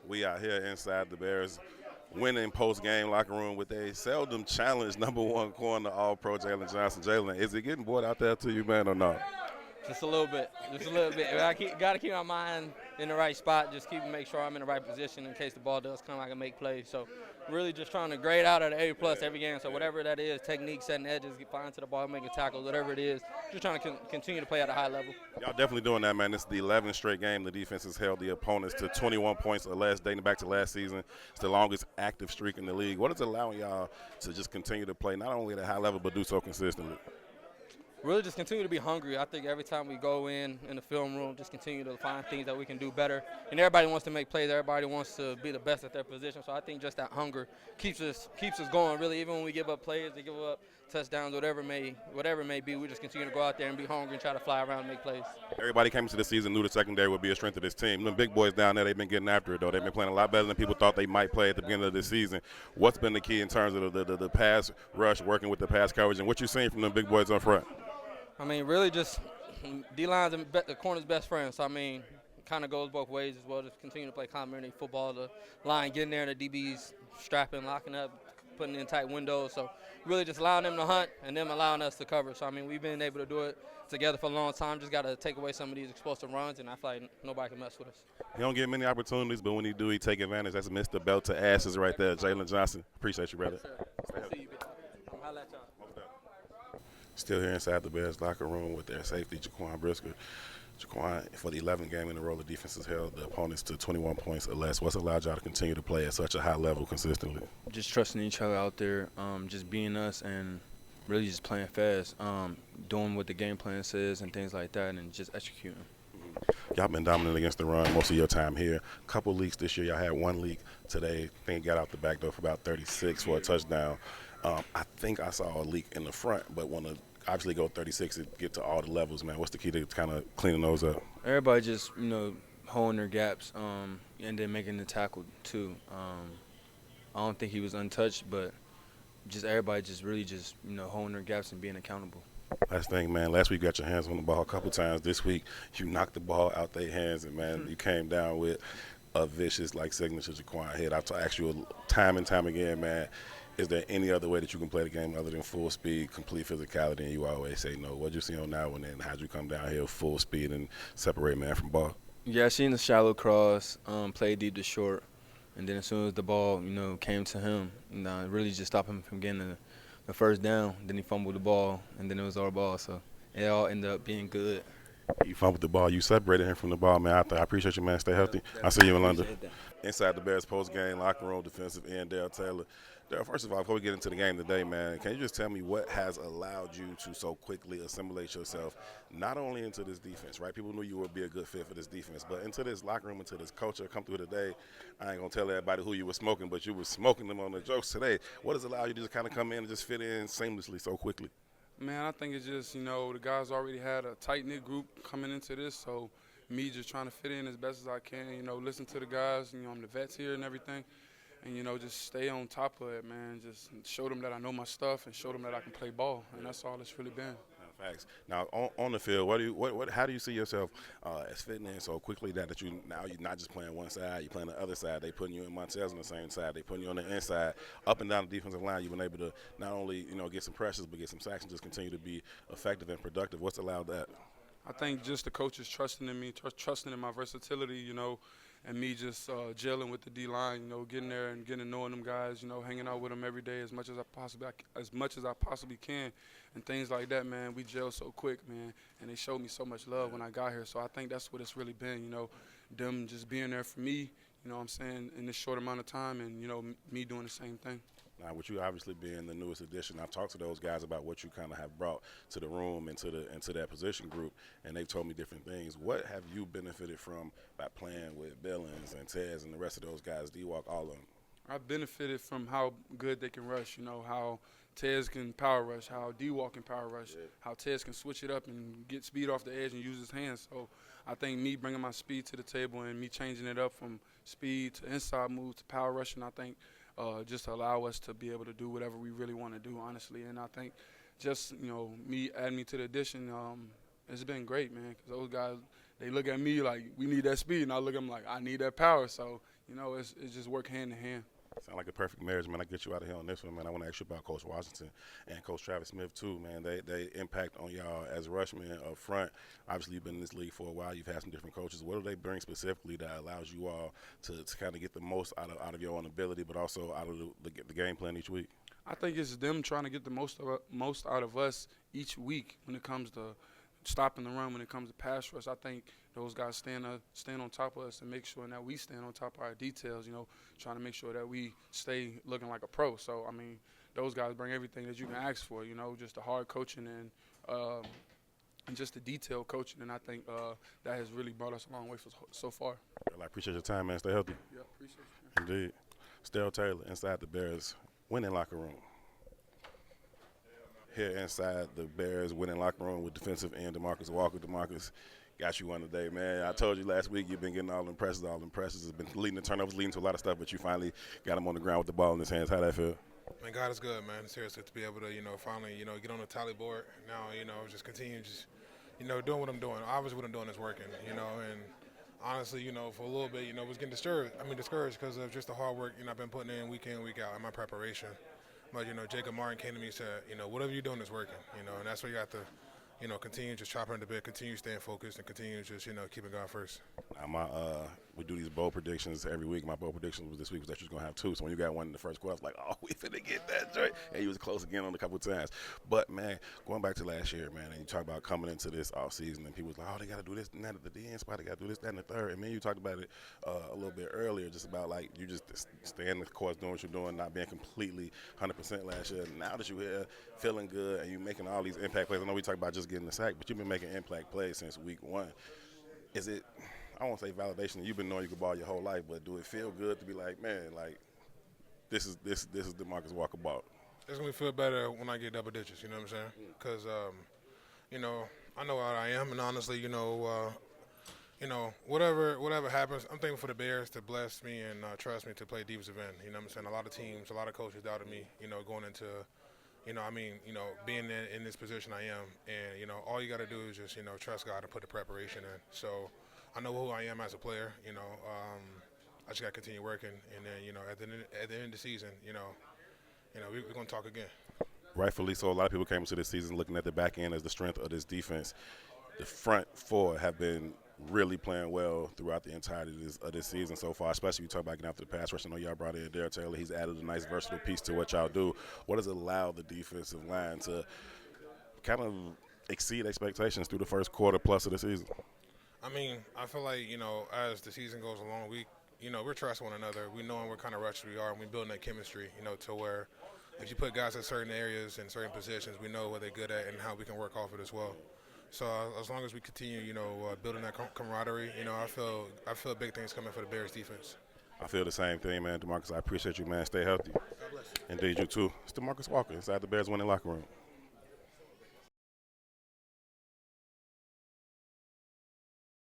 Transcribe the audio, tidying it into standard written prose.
We out here inside the Bears winning post-game locker room with a seldom challenged number one corner All-Pro Jaylen Johnson. Jaylen, is it getting bored out there to you, man, or not? Just a little bit. Just a little bit. Got to keep my mind in the right spot. Just make sure I'm in the right position in case the ball does come. I can make plays. So really just trying to grade out at an A+ every game. So whatever that is, technique, setting edges, flying to the ball, making tackles, whatever it is, just trying to continue to play at a high level. Y'all definitely doing that, man. This is the 11th straight game the defense has held the opponents to 21 points or less, dating back to last season. It's the longest active streak in the league. What is allowing y'all to just continue to play not only at a high level but do so consistently? Really just continue to be hungry. I think every time we go in the film room, just continue to find things that we can do better. And everybody wants to make plays. Everybody wants to be the best at their position. So I think just that hunger keeps us going. Really, even when we give up plays, we give up touchdowns, whatever it may be, we just continue to go out there and be hungry and try to fly around and make plays. Everybody came into the season knew the secondary would be a strength of this team. Them big boys down there, they've been getting after it, though. They've been playing a lot better than people thought they might play at the beginning of this season. What's been the key in terms of the pass rush, working with the pass coverage, and what you're seeing from them big boys up front? I mean, really just D-line's the corner's best friend. So, I mean, it kind of goes both ways as well. Just continue to play complementary football. The line getting there, the DBs strapping, locking up, putting in tight windows. So, really just allowing them to hunt and them allowing us to cover. So, I mean, we've been able to do it together for a long time. Just got to take away some of these explosive runs, and I feel like nobody can mess with us. He don't get many opportunities, but when he do, he take advantage. That's Mr. Belt to asses right there, Jaylen Johnson. Appreciate you, brother. Yes, see you, bitch. Holla at y'all. Still here inside the Bears locker room with their safety, Jaquan Brisker. Jaquan, for the 11th game in a row, the defense has held the opponents to 21 points or less. What's allowed y'all to continue to play at such a high level consistently? Just trusting each other out there, just being us and really just playing fast, doing what the game plan says and things like that, and just executing. Y'all been dominant against the run most of your time here. Couple leaks this year. Y'all had one leak today. I think it got out the back door for about 36 for a touchdown. I think I saw a leak in the front, but want to obviously go 36 and get to all the levels, man. What's the key to kind of cleaning those up? Everybody just, holding their gaps and then making the tackle too. I don't think he was untouched, but just everybody just really just, holding their gaps and being accountable. Last thing, man. Last week you got your hands on the ball a couple times. This week you knocked the ball out their hands, and, man, you came down with a vicious, signature Jaquan hit. I've asked you time and time again, man, is there any other way that you can play the game other than full speed, complete physicality, and you always say no? What'd you see on that one, and how'd you come down here full speed and separate man from ball? Yeah, I seen the shallow cross, play deep to short, and then as soon as the ball, came to him, it really just stopped him from getting the first down. Then he fumbled the ball, and then it was our ball, so it all ended up being good. You fumbled the ball. You separated him from the ball, man. I appreciate you, man. Stay healthy. I'll see you in London. Inside the Bears post-game locker room, defensive end Darrell Taylor. Darrell, first of all, before we get into the game today, man, can you just tell me what has allowed you to so quickly assimilate yourself not only into this defense, right? People knew you would be a good fit for this defense, but into this locker room, into this culture, come through today. I ain't going to tell everybody who you were smoking, but you were smoking them on the jokes today. What has allowed you to just kind of come in and just fit in seamlessly so quickly? Man, I think it's just, the guys already had a tight-knit group coming into this, so me just trying to fit in as best as I can, listen to the guys, I'm the vets here and everything, and, just stay on top of it, man, just show them that I know my stuff and show them that I can play ball, and that's all it's really been. Facts. Now, on the field, how do you see yourself as fitting in so quickly that you're not just playing one side, you're playing the other side. They putting you in Montez on the same side. They putting you on the inside. Up and down the defensive line, you've been able to not only, get some pressures, but get some sacks and just continue to be effective and productive. What's allowed that? I think just the coaches trusting in me, trusting in my versatility, and me just gelling with the D-line, getting there and getting to know them guys, hanging out with them every day as much as I possibly can, and things like that, man. We gel so quick, man, and they showed me so much love when I got here. So I think that's what it's really been, them just being there for me, what I'm saying, in this short amount of time, and me doing the same thing. Now, with you obviously being the newest addition, I've talked to those guys about what you kind of have brought to the room and to that position group, and they've told me different things. What have you benefited from by playing with Billings and Tez and the rest of those guys, D-Walk, all of them? I benefited from how good they can rush, how Tez can power rush, how D-Walk can power rush, how Tez can switch it up and get speed off the edge and use his hands. So I think me bringing my speed to the table and me changing it up from speed to inside move to power rushing, I think just allow us to be able to do whatever we really want to do, honestly. And I think just, me adding me to the addition, it's been great, man, because those guys, they look at me like, we need that speed, and I look at them like, I need that power. So, you know, it's just work hand in hand. Sound like a perfect marriage, man. I get you out of here on this one, man. I want to ask you about Coach Washington and Coach Travis Smith too, man. They impact on y'all as rushmen up front. Obviously, you've been in this league for a while. You've had some different coaches. What do they bring specifically that allows you all to kind of get the most out of your own ability, but also out of the game plan each week? I think it's them trying to get the most out of us each week when it comes to stopping the run, when it comes to pass rush. I think those guys stand on top of us and make sure that we stand on top of our details, you know, trying to make sure that we stay looking like a pro. So, I mean, those guys bring everything that you can ask for, you know, just the hard coaching and just the detailed coaching. And I think that has really brought us a long way so far. Well, I appreciate your time, man. Stay healthy. Yeah, appreciate you. Indeed. Darrell Taylor inside the Bears winning locker room. Here inside the Bears winning locker room with defensive end DeMarcus Walker. DeMarcus, got you one today, man. I told you last week you've been getting all the impressions. It's been leading to turnovers, leading to a lot of stuff, but you finally got him on the ground with the ball in his hands. How'd that feel? Man, God is good, man. Seriously, to be able to, finally, get on the tally board. Now, just continue doing what I'm doing. Obviously what I'm doing is working, and honestly, for a little bit, was getting discouraged because of just the hard work, I've been putting in week out in my preparation. But, Jacob Martin came to me and said, whatever you're doing is working, and that's what you have to, continue just chopping in the bit, continue staying focused, and continue just, keeping God first. We do these bold predictions every week. My bold prediction was this week was that you was going to have two. So when you got one in the first quarter, I was like, oh, we finna get that joint. And you was close again on a couple of times. But, man, going back to last year, man, and you talk about coming into this offseason, and people was like, oh, they got to do this and that at the DN spot. They got to do this, that, and the third. And, man, you talked about it a little bit earlier, just about, like, you just staying the course, doing what you're doing, not being completely 100% last year. Now that you're here, feeling good, and you're making all these impact plays. I know we talked about just getting the sack, but you've been making impact plays since week one. Is it – I won't say validation. You've been knowing you could ball your whole life, but do it feel good to be like, man, like this is DeMarcus Walker ball? It's gonna feel better when I get double digits. You know what I'm saying? Because I know what I am, and honestly, whatever happens, I'm thankful for the Bears to bless me and trust me to play defensive end. You know what I'm saying? A lot of teams, a lot of coaches doubted me. Going into being in this position I am, and all you got to do is just trust God and put the preparation in. So. I know who I am as a player, I just got to continue working, and then, at the end of the season, we're going to talk again. Rightfully so. A lot of people came into this season looking at the back end as the strength of this defense. The front four have been really playing well throughout the entirety of this season so far, especially you talk about getting after the pass rush. I know y'all brought in Darrell Taylor. He's added a nice versatile piece to what y'all do. What does it allow the defensive line to kind of exceed expectations through the first quarter plus of the season? I feel like, as the season goes along, we're trusting one another. We knowing what kind of rush we are, and we're building that chemistry, to where if you put guys in certain areas and certain positions, we know what they're good at and how we can work off it as well. So as long as we continue, building that camaraderie, I feel big things coming for the Bears defense. I feel the same thing, man. DeMarcus, I appreciate you, man. Stay healthy. God bless. Indeed, you too. It's DeMarcus Walker inside the Bears winning locker room.